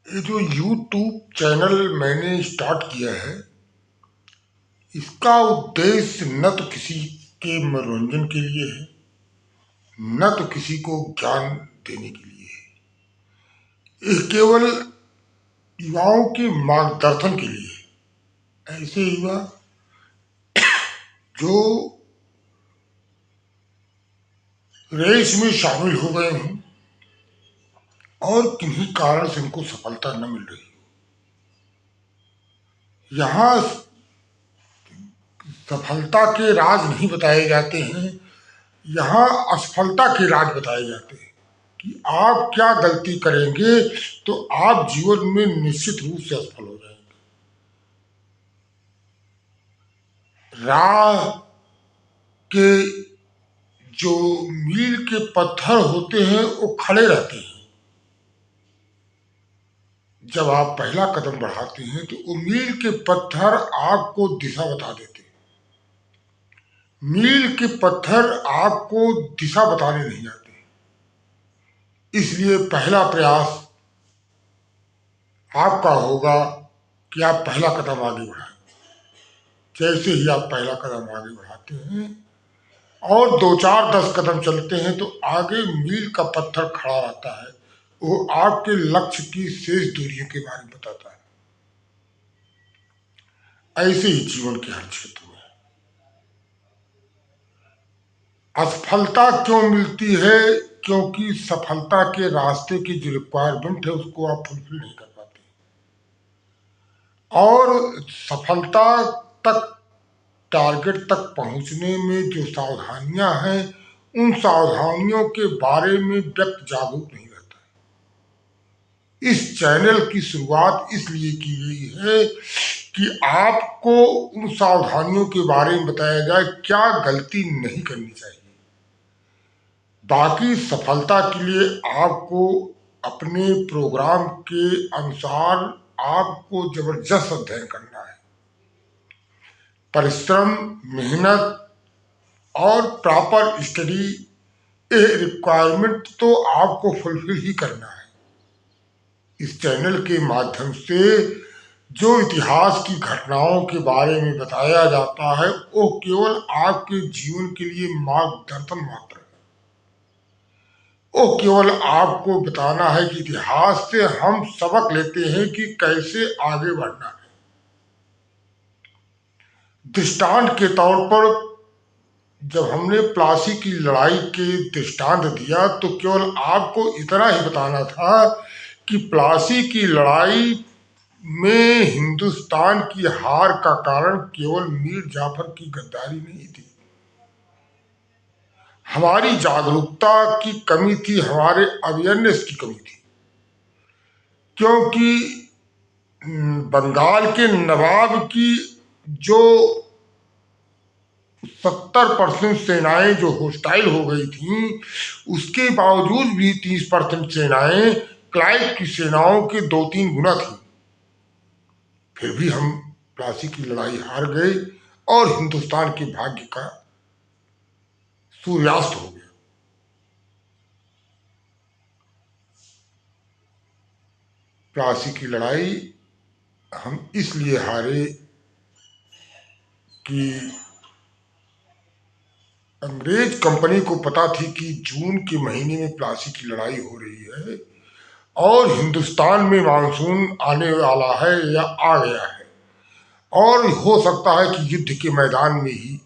ये जो YouTube channel मैंने स्टार्ट किया है, इसका उद्देश्य न तो किसी के मनोरंजन के लिए है, न तो किसी को ज्ञान देने के लिए है। ये केवल युवाओं के मार्गदर्शन के लिए है। ऐसे युवा जो रेस में शामिल हो गए हों और किन्हीं कारण से इनको सफलता न मिल रही। यहाँ सफलता के राज नहीं बताए जाते हैं, यहाँ असफलता के राज बताए जाते हैं कि आप क्या गलती करेंगे तो आप जीवन में निश्चित रूप से असफल हो जाएंगे। राह के जो मील के पत्थर होते हैं वो खड़े रहते हैं। जब आप पहला कदम बढ़ाते हैं तो वो मील के पत्थर आपको दिशा बता देते हैं। मील के पत्थर आपको दिशा बताने नहीं आते, इसलिए पहला प्रयास आपका होगा कि आप पहला कदम आगे बढ़ाएं। जैसे ही आप पहला कदम आगे बढ़ाते हैं और 2 4 10 कदम चलते हैं तो आगे मील का पत्थर खड़ा रहता है। वो आपके लक्ष्य की शेष दूरियों के बारे में बताता है। ऐसे ही जीवन के हर क्षेत्र में असफलता क्यों मिलती है? क्योंकि सफलता के रास्ते की जो रिक्वायरमेंट है उसको आप फुलफिल नहीं कर पाते। और सफलता तक, टारगेट तक पहुंचने में जो सावधानियां हैं, उन सावधानियों के बारे में व्यक्ति जागरूक नहीं रहता है। इस चैनल की शुरुआत इसलिए की गई है कि आपको उन सावधानियों के बारे में बताया जाए क्या गलती नहीं करनी चाहिए। बाकी सफलता के लिए आपको अपने प्रोग्राम के अनुसार आपको जबरदस्त अध्ययन करना है। परिश्रम, मेहनत और प्रॉपर स्टडी, ये रिक्वायरमेंट तो आपको फुलफिल ही करना है। इस चैनल के माध्यम से जो इतिहास की घटनाओं के बारे में बताया जाता है वो केवल आपके जीवन के लिए मार्गदर्शन मात्र है। वो केवल आपको बताना है कि इतिहास से हम सबक लेते हैं कि कैसे आगे बढ़ना है। दृष्टांत के तौर पर जब हमने प्लासी की लड़ाई के दृष्टांत दिया तो केवल आपको इतना ही बताना था कि प्लासी की लड़ाई में हिंदुस्तान की हार का कारण केवल मीर जाफर की गद्दारी नहीं थी। हमारी जागरूकता की कमी थी, हमारे अवेयरनेस की कमी थी। क्योंकि बंगाल के नवाब की जो 70% सेनाएं जो होस्टाइल हो गई थी, उसके बावजूद भी 30% सेनाएं क्लाइव की सेनाओं के 2 3 गुना थी। फिर भी हम प्लासी की लड़ाई हार गए और हिंदुस्तान के भाग्य का सूर्यास्त हो गया। प्लासी की लड़ाई हम इसलिए हारे कि अंग्रेज कंपनी को पता थी कि जून के महीने में प्लासी की लड़ाई हो रही है और हिंदुस्तान में मानसून आने वाला है या आ गया है और हो सकता है कि युद्ध के मैदान में ही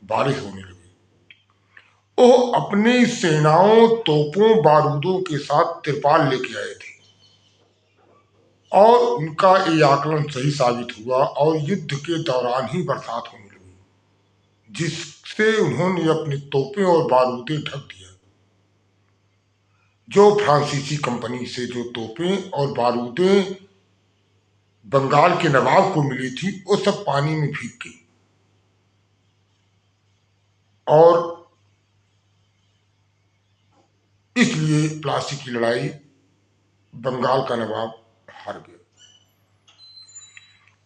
बारिश होने लगे। वो अपनी सेनाओं, तोपों, बारूदों के साथ तिरपाल लेके आए थे और उनका ये आकलन सही साबित हुआ और युद्ध के दौरान ही बरसात होने लगी, जिससे उन्होंने अपनी तोपें और बारूदें ढक दिया। जो फ्रांसीसी कंपनी से जो तोपें और बारूदें बंगाल के नवाब को मिली थी वो सब पानी में भीग गई और इसलिए प्लासी की लड़ाई बंगाल का नवाब हार गया।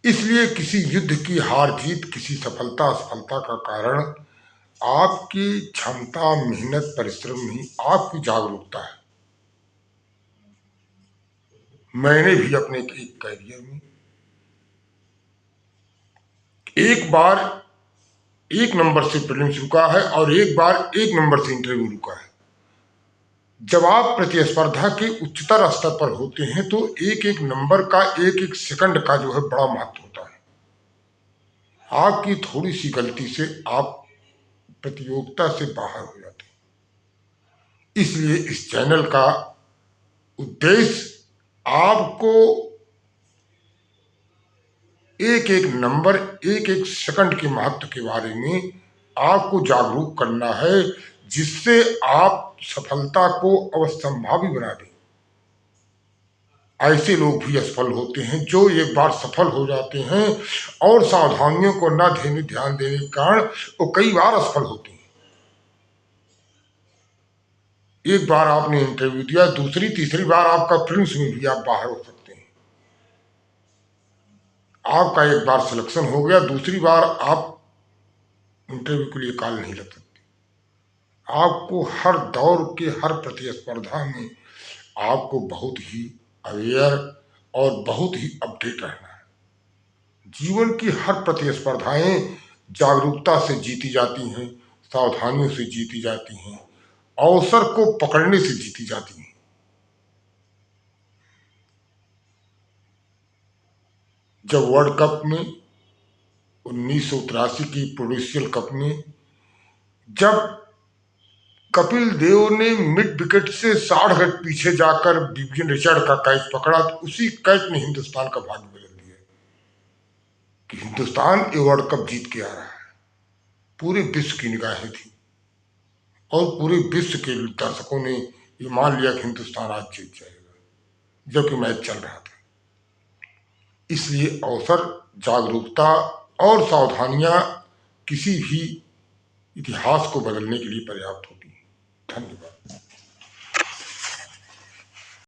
इसलिए किसी युद्ध की हार जीत, किसी सफलता असफलता का कारण आपकी क्षमता, मेहनत, परिश्रम नहीं, आपकी जागरूकता है। मैंने भी अपने एक कैरियर में एक बार एक नंबर से प्रीलिम्स रुका है और एक बार एक नंबर से इंटरव्यू रुका है। जब आप प्रतिस्पर्धा के उच्चतर स्तर पर होते हैं तो एक एक नंबर का, एक एक सेकंड का जो है बड़ा महत्व होता है। आपकी थोड़ी सी गलती से आप प्रतियोगिता से बाहर हो जाते हैं। इसलिए इस चैनल का उद्देश्य आपको एक एक नंबर, एक एक सेकंड के महत्व के बारे में आपको जागरूक करना है, जिससे आप सफलता को अवश्यंभावी बना दें। ऐसे लोग भी असफल होते हैं जो एक बार सफल हो जाते हैं और सावधानियों को न ध्यान देने के कारण वो कई बार असफल होते हैं। एक बार आपने इंटरव्यू दिया, दूसरी तीसरी बार आपका प्रीलिम्स में भी आप बाहर हो सकते हैं। आपका एक बार सिलेक्शन हो गया, दूसरी बार आप इंटरव्यू के लिए कॉल नहीं लग सकते। आपको हर दौर के हर प्रतिस्पर्धा में आपको बहुत ही अवेयर और बहुत ही अपडेट रहना है। जीवन की हर प्रतिस्पर्धाएं जागरूकता से जीती जाती हैं, सावधानियों से जीती जाती हैं, अवसर को पकड़ने से जीती जाती हैं। जब वर्ल्ड कप में 1983 की प्रोविंशियल कप में जब कपिल देव ने मिड विकेट से 60 रन पीछे जाकर विवियन रिचर्ड का कैच पकड़ा, तो उसी कैच ने हिंदुस्तान का भाग्य बदल दिया कि हिंदुस्तान ये वर्ल्ड कप जीत के आ रहा है। पूरे विश्व की निगाहें थी और पूरे विश्व के दर्शकों ने ये मान लिया कि हिंदुस्तान आज जीत जाएगा, जबकि मैच चल रहा था। इसलिए अवसर, जागरूकता और सावधानियां किसी भी इतिहास को बदलने के लिए पर्याप्त होती है। धन्यवाद।